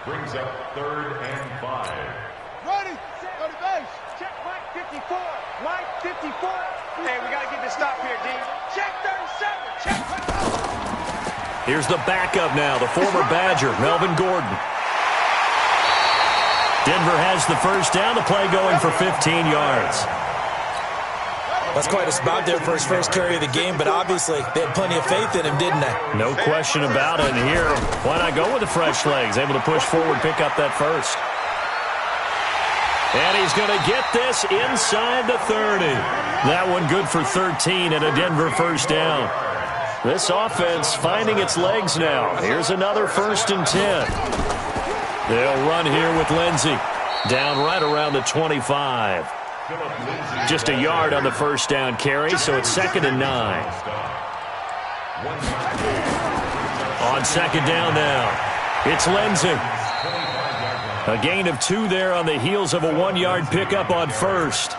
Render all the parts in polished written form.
Brings up 3rd and 5. Ready. Go to base. Check Mike 54. Mike 54. Hey, we got to get this stop here, D. Check 37. Check. Here's the backup now, the former Badger, Melvin Gordon. Denver has the first down, the play going for 15 yards. That's quite a spot there for his first carry of the game, but obviously they had plenty of faith in him, didn't they? No question about it. And here, why not go with the fresh legs? Able to push forward, pick up that first. And he's going to get this inside the 30. That one good for 13 and a Denver first down. This offense finding its legs now. Here's another 1st and 10. They'll run here with Lindsey. Down right around the 25. Just a yard on the first down carry, so it's 2nd and 9. On 2nd down now, it's Lindsey. A gain of 2 there on the heels of a 1-yard pickup on first.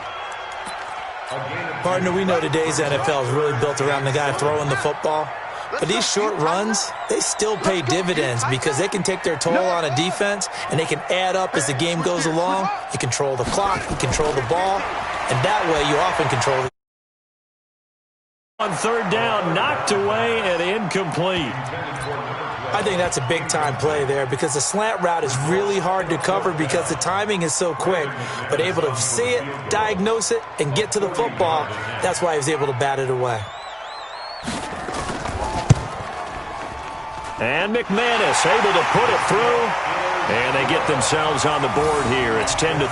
Partner, we know today's NFL is really built around the guy throwing the football. But these short runs, they still pay dividends because they can take their toll on a defense and they can add up as the game goes along. You control the clock, you control the ball, and that way you often control the... On 3rd down, knocked away and incomplete. I think that's a big-time play there because the slant route is really hard to cover because the timing is so quick. But able to see it, diagnose it, and get to the football, that's why he was able to bat it away. And McManus able to put it through. And they get themselves on the board here. It's 10-3.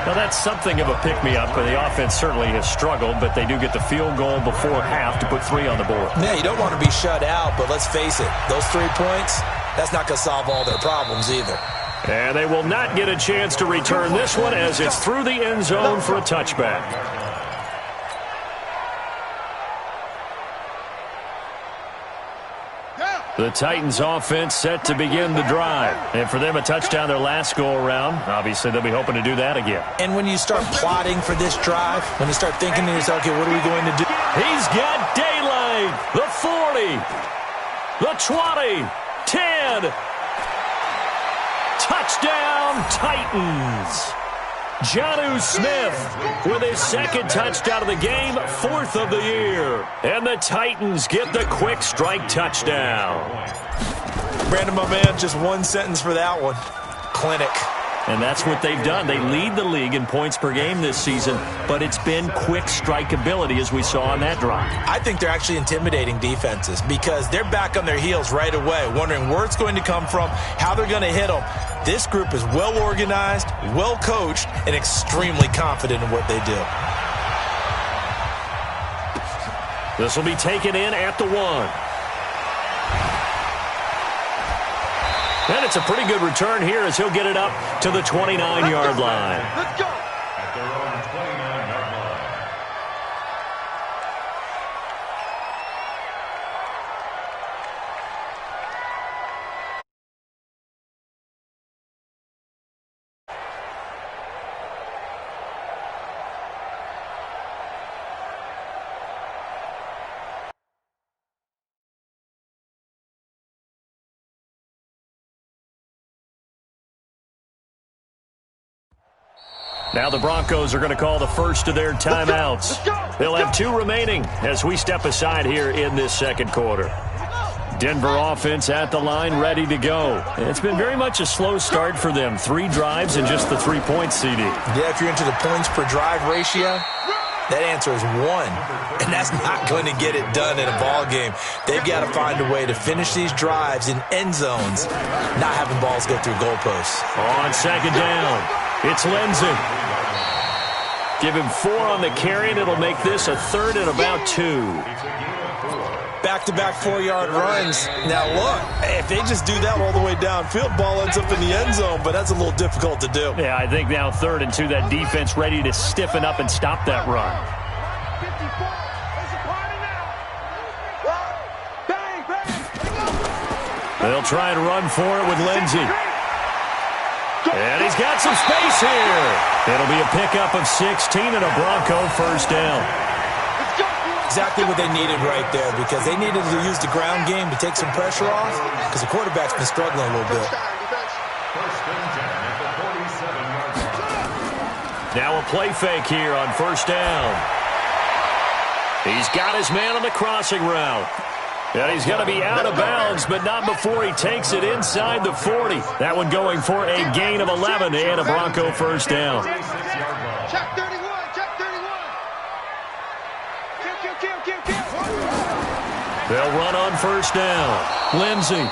Now, that's something of a pick-me-up, but the offense certainly has struggled, but they do get the field goal before half to put 3 on the board. Yeah, you don't want to be shut out, but let's face it, those 3 points, that's not going to solve all their problems either. And they will not get a chance to return this one as it's through the end zone for a touchback. The Titans offense set to begin the drive. And for them, a touchdown their last go-around. Obviously, they'll be hoping to do that again. And when you start plotting for this drive, when you start thinking to yourself, okay, what are we going to do? He's got daylight. The 40. The 20. 10. Touchdown, Titans. Jonnu Smith with his 2nd touchdown of the game, 4th of the year. And the Titans get the quick strike touchdown. Brandon, my man, just one sentence for that one. Clinic. And that's what they've done. They lead the league in points per game this season, but it's been quick strike ability as we saw on that drive. I think they're actually intimidating defenses because they're back on their heels right away, wondering where it's going to come from, how they're going to hit them. This group is well organized, well coached, and extremely confident in what they do. This will be taken in at the 1. And it's a pretty good return here as he'll get it up to the 29-yard line. Let's go. At their own 29-yard line. Now the Broncos are going to call the first of their timeouts. They'll have 2 remaining as we step aside here in this 2nd quarter. Denver offense at the line, ready to go. It's been very much a slow start for them. 3 drives and just the 3 points, CD. Yeah, if you're into the points per drive ratio, that answer is 1. And that's not going to get it done in a ball game. They've got to find a way to finish these drives in end zones, not having balls go through goalposts. On 2nd down, it's Lindsey. Give him 4 on the carry, and it'll make this a 3rd and about 2. Back-to-back 4-yard runs. Now, look, if they just do that all the way downfield, ball ends up in the end zone, but that's a little difficult to do. Yeah, I think now 3rd and 2, that defense ready to stiffen up and stop that run. They'll try and run for it with Lindsey. And he's got some space here. It'll be a pickup of 16 and a Bronco first down. Exactly what they needed right there because they needed to use the ground game to take some pressure off because the quarterback's been struggling a little bit. First and 10 at the 47-yard line. Now a play fake here on first down. He's got his man on the crossing route. And he's going to be out of bounds, but not before he takes it inside the 40. That one going for a gain of 11 and a Bronco first down. Check 31, check 31. Kill. They'll run on first down. Lindsey.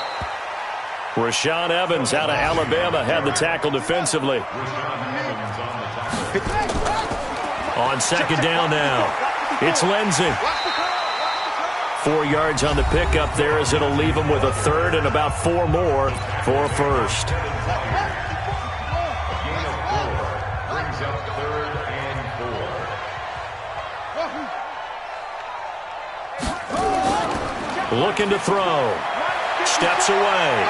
Rashaan Evans out of Alabama had the tackle defensively. On second down now. It's Lindsey. 4 yards on the pickup there as it'll leave him with a third and about 4 more for a first. Gain of 4 brings up third and 4. Looking to throw. Steps away.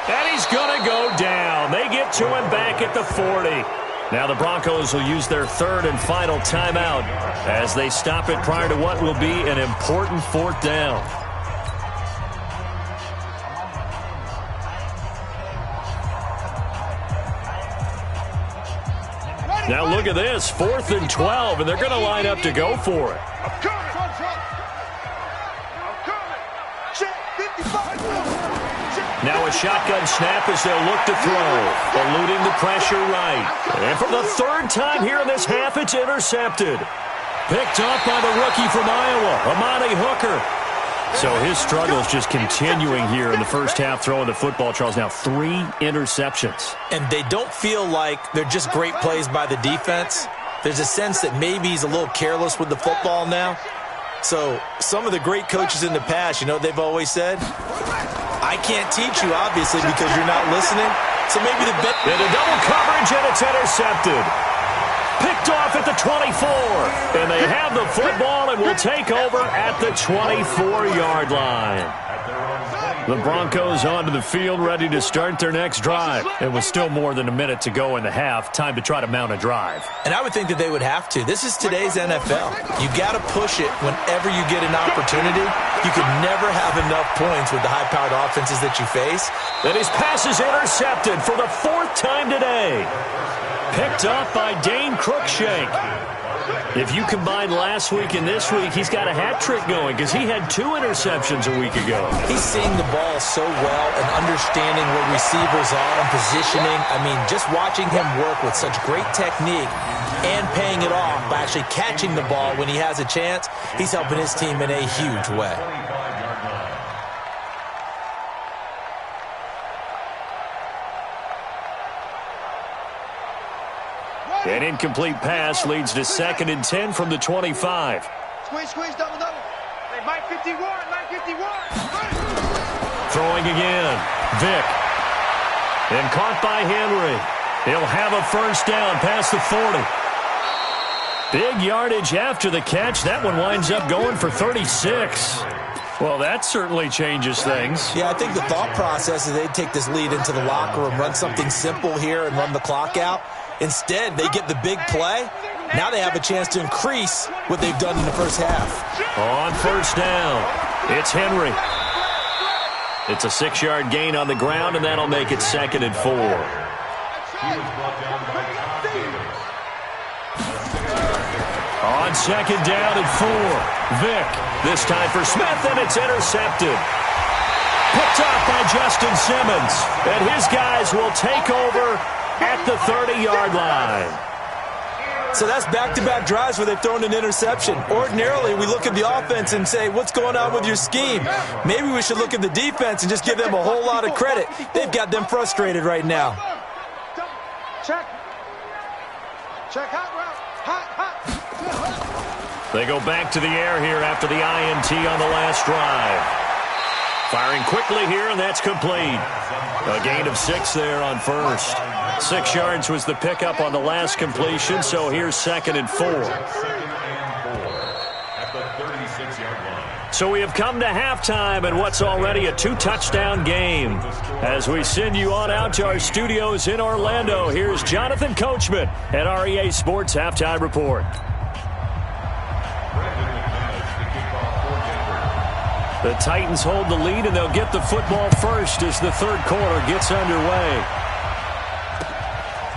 And he's going to go down. They get to him back at the 40. Now the Broncos will use their third and final timeout as they stop it prior to what will be an important fourth down. Now look at this, 4th and 12, and they're going to line up to go for it. I'm coming. Now a shotgun snap as they'll look to throw. Eluding the pressure right. And for the third time here in this half, it's intercepted. Picked up by the rookie from Iowa, Amani Hooker. So his struggles just continuing here in the first half throwing the football, Charles. Now 3 interceptions. And they don't feel like they're just great plays by the defense. There's a sense that maybe he's a little careless with the football now. So some of the great coaches in the past, you know, they've always said, I can't teach you, obviously, because you're not listening. So maybe the bit. And a double coverage, and it's intercepted. Picked off at the 24. And they have the football and will take over at the 24-yard line. The Broncos onto the field, ready to start their next drive. It was still more than a minute to go in the half. Time to try to mount a drive. And I would think that they would have to. This is today's NFL. You got to push it whenever you get an opportunity. You can never have enough points with the high-powered offenses that you face. And his pass is intercepted for the 4th time today. Picked up by Dane Cruikshank. If you combine last week and this week, he's got a hat trick going because he had 2 interceptions a week ago. He's seeing the ball so well and understanding where receivers are and positioning. I mean, just watching him work with such great technique and paying it off by actually catching the ball when he has a chance, he's helping his team in a huge way. An incomplete pass leads to 2nd and 10 from the 25. Squeeze, double. Hey, Mike 51. Throwing again. Vick. And caught by Henry. He'll have a first down past the 40. Big yardage after the catch. That one winds up going for 36. Well, that certainly changes things. Yeah, I think the thought process is they'd take this lead into the locker room, run something simple here and run the clock out. Instead, they get the big play. Now they have a chance to increase what they've done in the first half. On first down, it's Henry. It's a 6-yard gain on the ground, and that'll make it 2nd and 4. On second down and 4, Vick. This time for Smith, and it's intercepted. Picked up by Justin Simmons, and his guys will take over at the 30-yard line. So that's back-to-back drives where they've thrown an interception. Ordinarily, we look at the offense and say, what's going on with your scheme? Maybe we should look at the defense and just give them a whole lot of credit. They've got them frustrated right now. Check, hot route. Hot. They go back to the air here after the INT on the last drive. Firing quickly here, and that's complete. A gain of 6 there on first. 6 yards was the pickup on the last completion, so here's 2nd and 4. So we have come to halftime in what's already a 2-touchdown game. As we send you on out to our studios in Orlando, here's Jonathan Coachman at REA Sports Halftime Report. The Titans hold the lead, and they'll get the football first as the third quarter gets underway.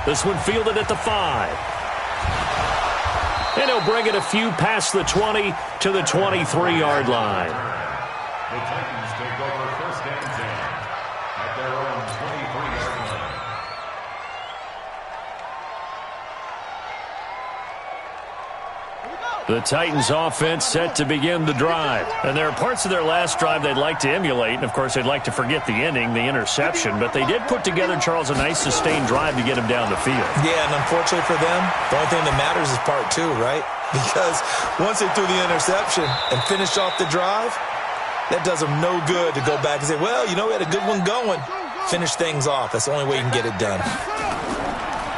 This one fielded at the 5. And he'll bring it a few past the 20 to the 23-yard line. The Titans take over first and 10 at their own 23-yard line. The Titans offense set to begin the drive. And there are parts of their last drive they'd like to emulate. And, of course, they'd like to forget the ending, the interception. But they did put together, Charles, a nice sustained drive to get him down the field. Yeah, and unfortunately for them, the only thing that matters is part 2, right? Because once they threw the interception and finished off the drive, that does them no good to go back and say, well, you know, we had a good one going. Finish things off. That's the only way you can get it done.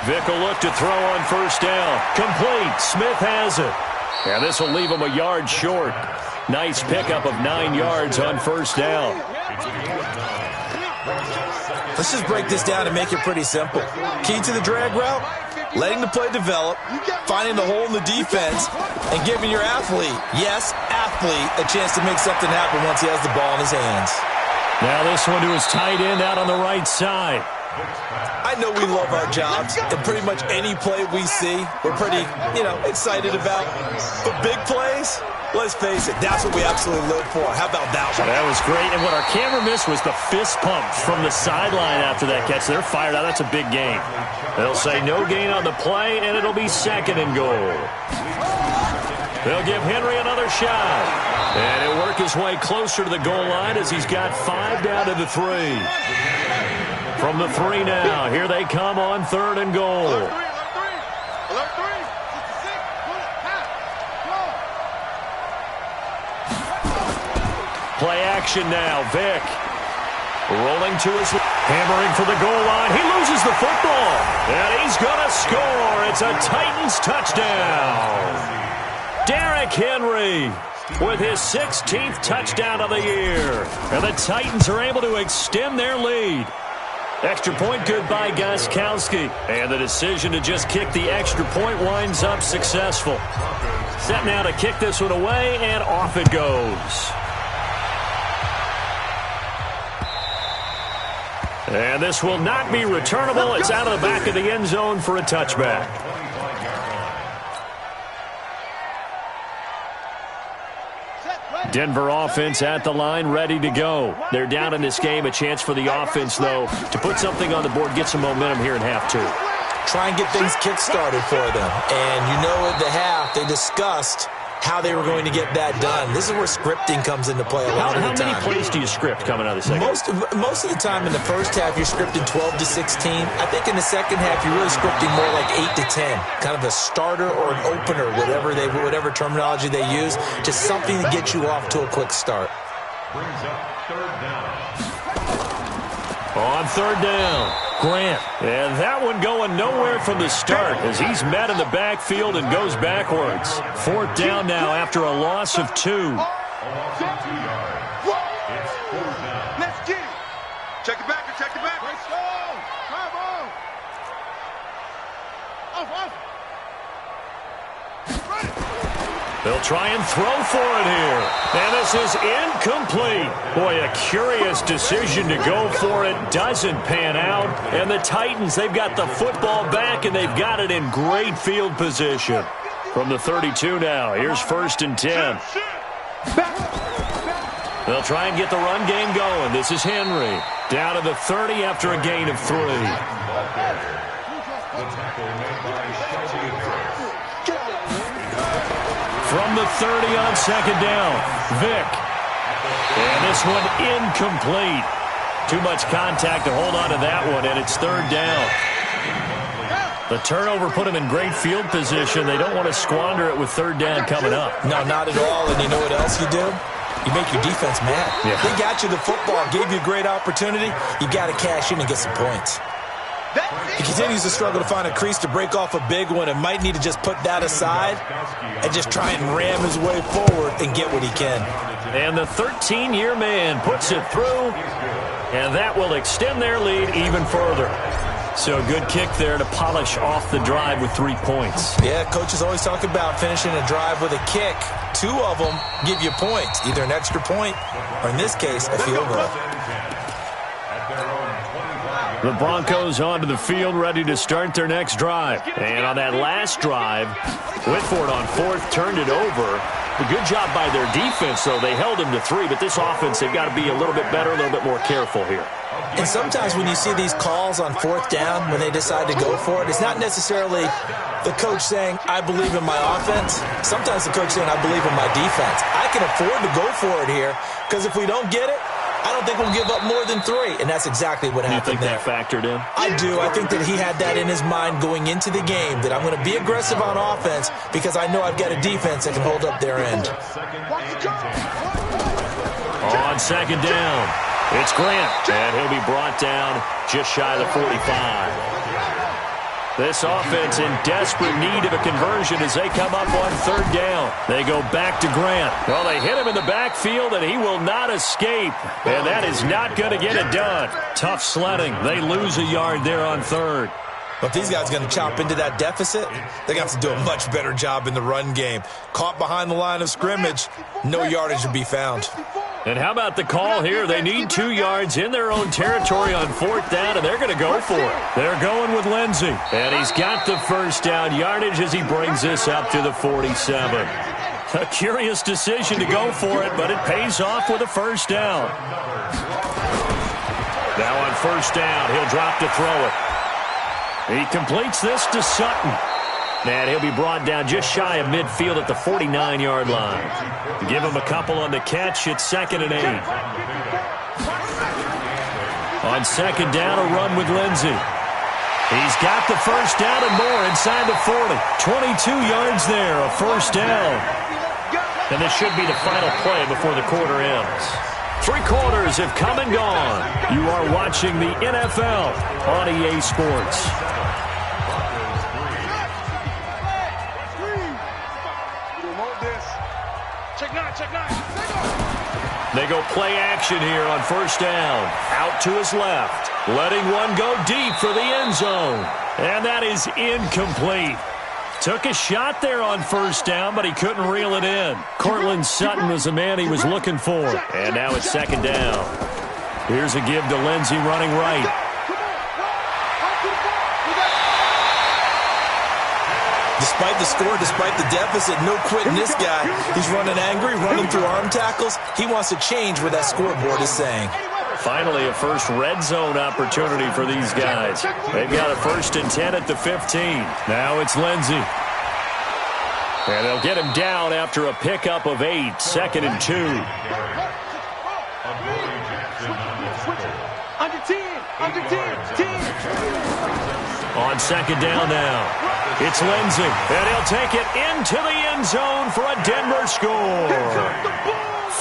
Vick will look to throw on first down. Complete. Smith has it. And this will leave him a yard short. Nice pickup of 9 yards on first down. Let's just break this down and make it pretty simple. Key to the drag route, letting the play develop, finding the hole in the defense, and giving your athlete, yes, athlete, a chance to make something happen once he has the ball in his hands. Now this one to his tight end out on the right side. I know we love our jobs, and pretty much any play we see, we're pretty, excited about. But big plays, let's face it, that's what we absolutely live for. How about that one? That was great, and what our camera missed was the fist pump from the sideline after that catch. They're fired out. That's a big gain. They'll say no gain on the play, and it'll be second and goal. They'll give Henry another shot. And he'll work his way closer to the goal line as he's got 5 down to the 3. From the 3 now, here they come on third and goal. Play action now, Vick. Rolling to his hammering for the goal line. He loses the football, and he's going to score. It's a Titans touchdown. Derrick Henry with his 16th touchdown of the year. And the Titans are able to extend their lead. Extra point good by Gostkowski. And the decision to just kick the extra point winds up successful. Set now to kick this one away, and off it goes. And this will not be returnable. It's out of the back of the end zone for a touchback. Denver offense at the line, ready to go. They're down in this game. A chance for the offense, though, to put something on the board, get some momentum here in half 2. Try and get things kick-started for them. And at the half, they discussed how they were going to get that done. This is where scripting comes into play a lot of the time. How many plays do you script coming out of the second? Most of the time in the first half, you're scripting 12 to 16. I think in the second half, you're really scripting more like 8 to 10. Kind of a starter or an opener, whatever terminology they use, just something to get you off to a quick start. Brings up third down. On third down, Grant. And that one going nowhere from the start as he's met in the backfield and goes backwards. Fourth down now after a loss of 2. A loss of 2 yards. It's fourth down. Let's get it. Check it back. Check it back. Let's go. Come on. Off. They'll try and throw for it here. And this is incomplete. Boy, a curious decision to go for it. Doesn't pan out. And the Titans, they've got the football back, and they've got it in great field position. From the 32 now, here's first and 10. They'll try and get the run game going. This is Henry. Down to the 30 after a gain of 3. The tackle made by Shelby. From the 30 on second down, Vick. And this one incomplete. Too much contact to hold on to that one, and it's third down. The turnover put him in great field position. They don't want to squander it with third down coming up. No, not at all. And you know what else you do? You make your defense mad. Yeah. They got you the football, gave you a great opportunity. You got to cash in and get some points. He continues to struggle to find a crease to break off a big one and might need to just put that aside and just try and ram his way forward and get what he can. And the 13-year man puts it through, and that will extend their lead even further. So a good kick there to polish off the drive with 3 points. Yeah, coaches always talk about finishing a drive with a kick. 2 of them give you points, either an extra point or, in this case, a field goal. The Broncos onto the field, ready to start their next drive. And on that last drive, Whitford on 4th turned it over. A good job by their defense, though. They held them to 3, but this offense, they've got to be a little bit better, a little bit more careful here. And sometimes when you see these calls on 4th down, when they decide to go for it, it's not necessarily the coach saying, I believe in my offense. Sometimes the coach saying, I believe in my defense. I can afford to go for it here, because if we don't get it, I don't think we'll give up more than 3, and that's exactly what happened there. You think that factored in? I do. I think that he had that in his mind going into the game, that I'm going to be aggressive on offense because I know I've got a defense that can hold up their end. On 2nd down, it's Grant, and he'll be brought down just shy of the 45. This offense in desperate need of a conversion as they come up on 3rd down. They go back to Grant. Well, they hit him in the backfield, and he will not escape. And that is not going to get it done. Tough sledding. They lose a yard there on 3rd. But if these guys are going to chop into that deficit, they're going to have to do a much better job in the run game. Caught behind the line of scrimmage, no yardage to be found. And how about the call here? They need 2 yards in their own territory on 4th down, and they're going to go for it. They're going with Lindsey. And he's got the 1st down yardage as he brings this up to the 47. A curious decision to go for it, but it pays off with a 1st down. Now on 1st down, he'll drop to throw it. He completes this to Sutton. And he'll be brought down just shy of midfield at the 49-yard line. Give him a couple on the catch. It's 2nd and 8. On 2nd down, a run with Lindsey. He's got the 1st down and more inside the 40. 22 yards there, a 1st down. And this should be the final play before the quarter ends. 3 quarters have come and gone. You are watching the NFL on EA Sports. They go play action here on 1st down. Out to his left. Letting one go deep for the end zone. And that is incomplete. Took a shot there on 1st down, but he couldn't reel it in. Cortland Sutton was the man he was looking for. And now it's 2nd down. Here's a give to Lindsey running right. Despite the score, despite the deficit, no quitting this guy. He's running angry, running through arm tackles. He wants to change what that scoreboard is saying. Finally, a first red zone opportunity for these guys. They've got a 1st and 10 at the 15. Now it's Lindsey. And they'll get him down after a pickup of 8. 2nd and 2. On 2nd down now. It's Lindsey, and he'll take it into the end zone for a Denver score.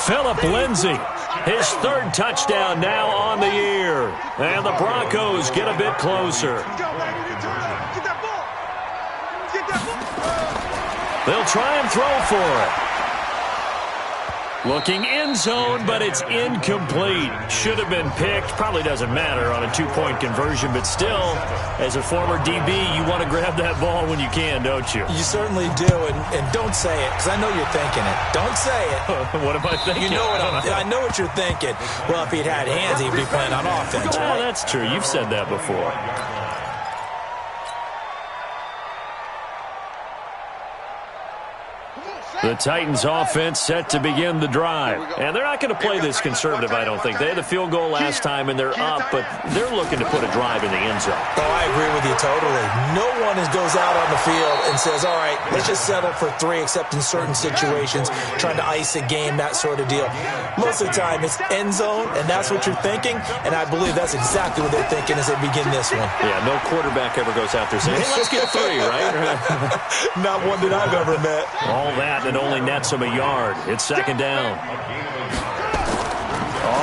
Phillip Lindsey, his 3rd touchdown now on the year. And the Broncos get a bit closer. They'll try and throw for it. Looking end zone, but it's incomplete. Should have been picked. Probably doesn't matter on a 2-point conversion, but still, as a former DB, you want to grab that ball when you can, don't you? You certainly do, and don't say it, because I know you're thinking it. Don't say it. What am I thinking? You know I know what you're thinking. Well, if he'd had hands, he'd be playing on offense, right? Well, that's true. You've said that before. The Titans offense set to begin the drive. And they're not going to play this conservative, I don't think. They had the field goal last time, and they're up, but they're looking to put a drive in the end zone. Oh, I agree with you totally. No one goes out on the field and says, all right, let's just settle for 3, except in certain situations, trying to ice a game, that sort of deal. Most of the time, it's end zone, and that's what you're thinking, and I believe that's exactly what they're thinking as they begin this one. Yeah, no quarterback ever goes out there saying, hey, let's get 3, right? Not one that I've ever met. All that, and only nets him a yard. It's 2nd down.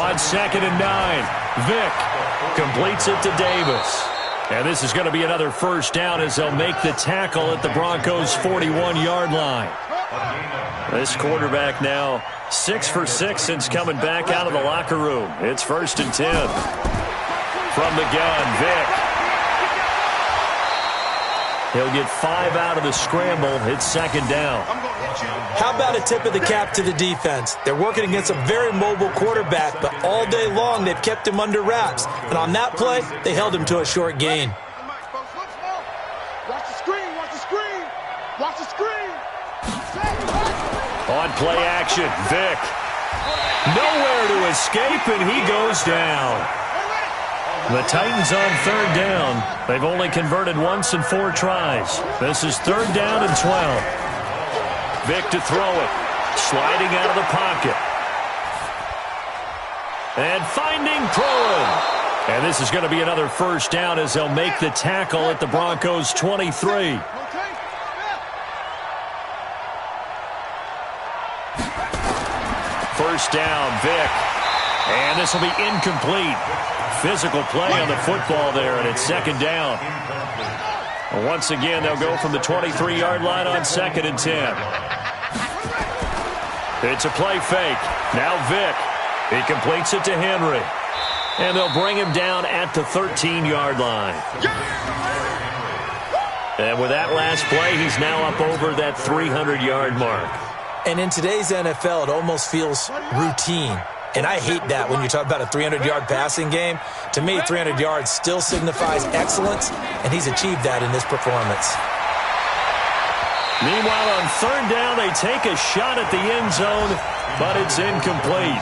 On 2nd and 9, Vick completes it to Davis. And this is going to be another 1st down as they'll make the tackle at the Broncos' 41-yard line. This quarterback now 6 for 6 since coming back out of the locker room. It's 1st and 10. From the gun, Vick. He'll get 5 out of the scramble. It's second down. How about a tip of the cap to the defense? They're working against a very mobile quarterback, but all day long they've kept him under wraps. And on that play, they held him to a short gain. Watch the screen, watch the screen, watch the screen. On play action, Vic. Nowhere to escape, and he goes down. The Titans on third down. They've only converted once in 4 tries. This is third down and 12. Vic to throw it. Sliding out of the pocket. And finding Pruitt. And this is going to be another first down as they'll make the tackle at the Broncos' 23. First down, Vic. And this will be incomplete. Physical play on the football there, and it's second down. Once again, they'll go from the 23-yard line on second and 10. It's a play fake. Now Vic. He completes it to Henry. And they'll bring him down at the 13-yard line. And with that last play, he's now up over that 300-yard mark. And in today's NFL, it almost feels routine. And I hate that when you talk about a 300-yard passing game. To me, 300 yards still signifies excellence, and he's achieved that in this performance. Meanwhile, on third down, they take a shot at the end zone, but it's incomplete.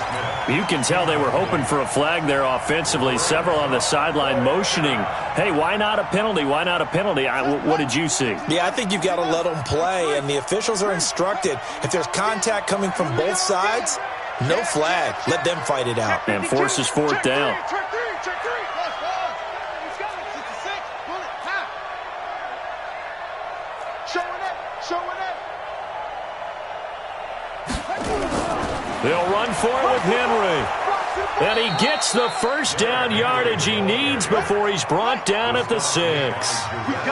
You can tell they were hoping for a flag there offensively. Several on the sideline motioning, hey, why not a penalty? Why not a penalty? What did you see? Yeah, I think you've got to let them play, and the officials are instructed. If there's contact coming from both sides, no flag. Let them fight it out. And forces fourth down. They'll run for it with Henry. And he gets the first down yardage he needs before he's brought down at the 6.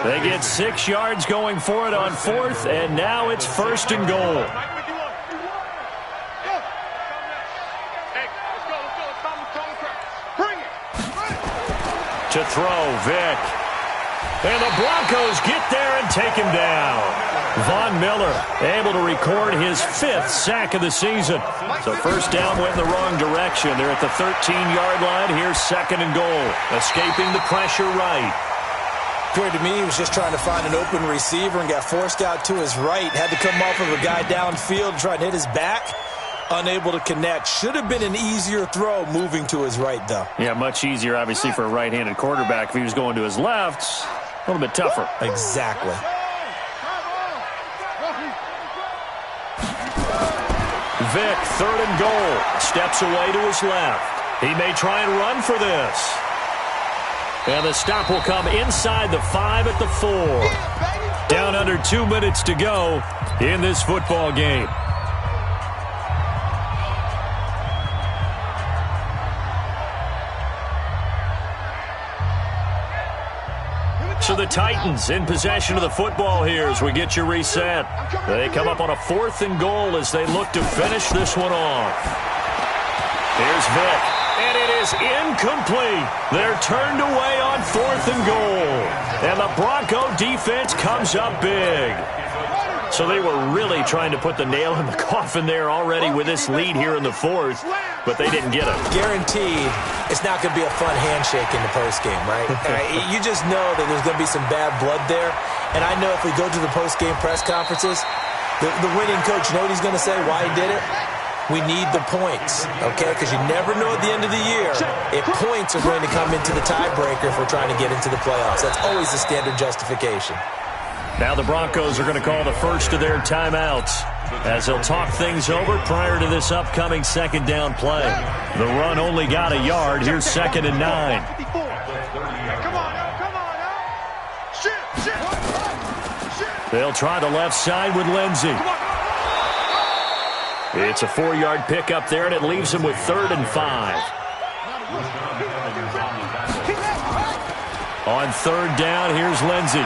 They get 6 yards going for it on fourth, and now it's first and goal. To throw, Vic. And the Broncos get there and take him down. Von Miller able to record his 5th sack of the season. So first down went in the wrong direction. They're at the 13-yard line. Here's second and goal. Escaping the pressure right. Appeared to me he was just trying to find an open receiver and got forced out to his right. Had to come off of a guy downfield and try to hit his back. Unable to connect. Should have been an easier throw moving to his right, though. Yeah, much easier, obviously, for a right-handed quarterback. If he was going to his left, a little bit tougher. Exactly. Vic, third and goal. Steps away to his left. He may try and run for this. And the stop will come inside the 5 at the 4. Down under 2 minutes to go in this football game. So the Titans in possession of the football here as we get you reset. They come up on a 4th and goal as they look to finish this one off. Here's Vic, and it is incomplete. They're turned away on 4th and goal. And the Bronco defense comes up big. So they were really trying to put the nail in the coffin there already with this lead here in the 4th, but they didn't get it. Guaranteed it's not going to be a fun handshake in the postgame, right? You just know that there's going to be some bad blood there. And I know if we go to the postgame press conferences, the winning coach, you know what he's going to say, why he did it? We need the points, okay? Because you never know at the end of the year if points are going to come into the tiebreaker if we're trying to get into the playoffs. That's always the standard justification. Now the Broncos are going to call the first of their timeouts as they'll talk things over prior to this upcoming second down play. The run only got a yard. Here's second and 9. They'll try the left side with Lindsey. It's a 4-yard pickup there, and it leaves him with 3rd and 5. On third down, here's Lindsey.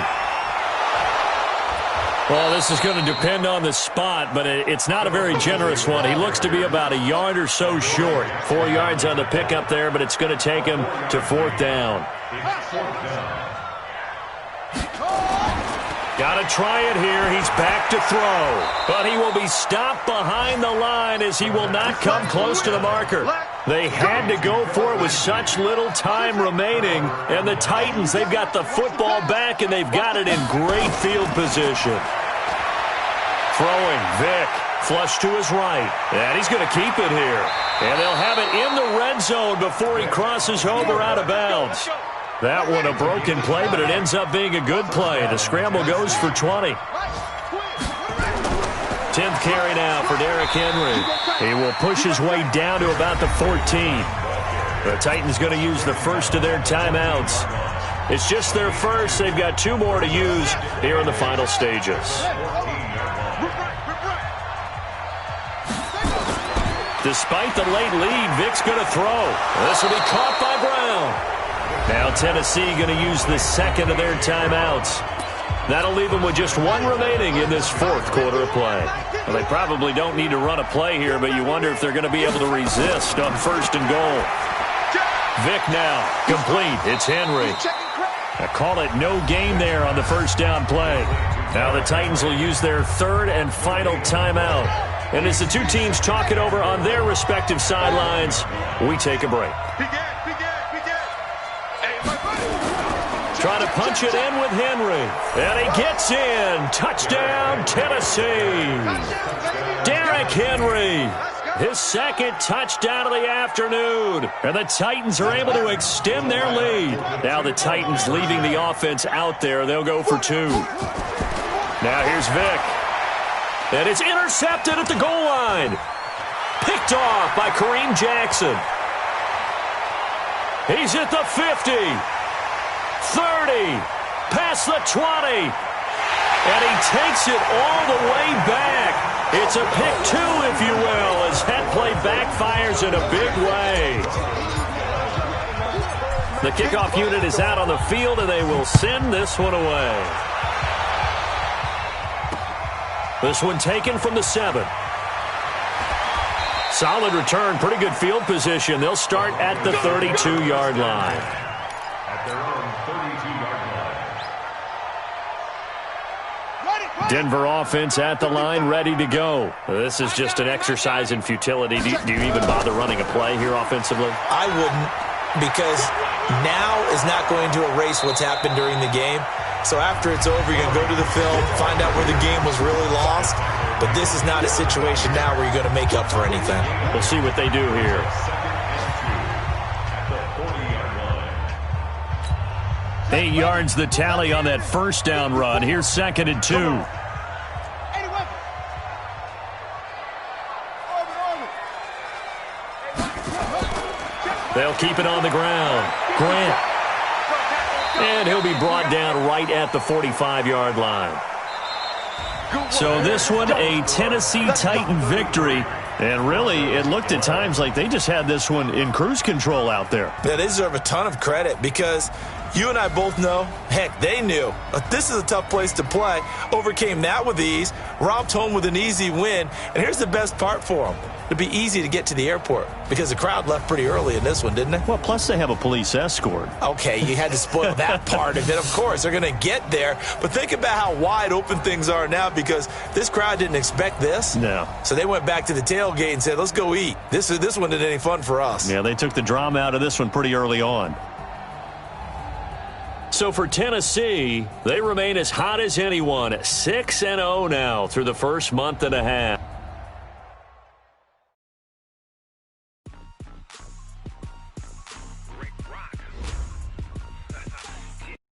Well, this is going to depend on the spot, but it's not a very generous one. He looks to be about a yard or so short. 4 yards on the pickup there, but it's going to take him to 4th down. Got to try it here. He's back to throw. But he will be stopped behind the line as he will not come close to the marker. They had to go for it with such little time remaining. And the Titans, they've got the football back, and they've got it in great field position. Throwing, Vick. Flush to his right. And he's going to keep it here. And they'll have it in the red zone before he crosses over out of bounds. That one a broken play, but it ends up being a good play. The scramble goes for 20. 10th carry now for Derrick Henry. He will push his way down to about the 14. The Titans going to use the first of their timeouts. It's just their first. They've got 2 more to use here in the final stages. Despite the late lead, Vick's going to throw. This will be caught by Brown. Now Tennessee going to use the second of their timeouts. That'll leave them with just 1 remaining in this 4th quarter of play. Well, they probably don't need to run a play here, but you wonder if they're going to be able to resist on 1st and goal. Vick now, complete. It's Henry. I call it no gain there on the 1st down play. Now the Titans will use their 3rd and final timeout. And as the 2 teams talk it over on their respective sidelines, we take a break. Trying to punch it in with Henry. And he gets in. Touchdown, Tennessee. Derrick Henry. His 2nd touchdown of the afternoon. And the Titans are able to extend their lead. Now the Titans leaving the offense out there. They'll go for 2. Now here's Vick. And it's intercepted at the goal line. Picked off by Kareem Jackson. He's at the 50. 30. Past the 20. And he takes it all the way back. It's a pick 2, if you will, as that play backfires in a big way. The kickoff unit is out on the field, and they will send this one away. This one taken from the 7. Solid return, pretty good field position. They'll start at the 32-yard line. At their own 32-yard line. Denver offense at the line, ready to go. This is just an exercise in futility. Do you even bother running a play here offensively? I wouldn't, because now is not going to erase what's happened during the game. So after it's over, you're going to go to the film, find out where the game was really lost. But this is not a situation now where you're going to make up for anything. We'll see what they do here. At the 40-yard line. 8 yards the tally on that 1st down run. Here's 2nd and 2. They'll keep it on the ground. Grant. And he'll be brought down right at the 45-yard line. So this one, a Tennessee Titan victory. And really, it looked at times like they just had this one in cruise control out there. They deserve a ton of credit because you and I both know, heck, they knew. But this is a tough place to play. Overcame that with ease, romped home with an easy win. And here's the best part for them. It'd be easy to get to the airport because the crowd left pretty early in this one, didn't it? Well, plus they have a police escort. Okay, you had to spoil that part of it. Of course, they're going to get there. But think about how wide open things are now because this crowd didn't expect this. No. So they went back to the tailgate and said, let's go eat. This one isn't any fun for us. Yeah, they took the drama out of this one pretty early on. So for Tennessee, they remain as hot as anyone, 6-0 now through the first month and a half.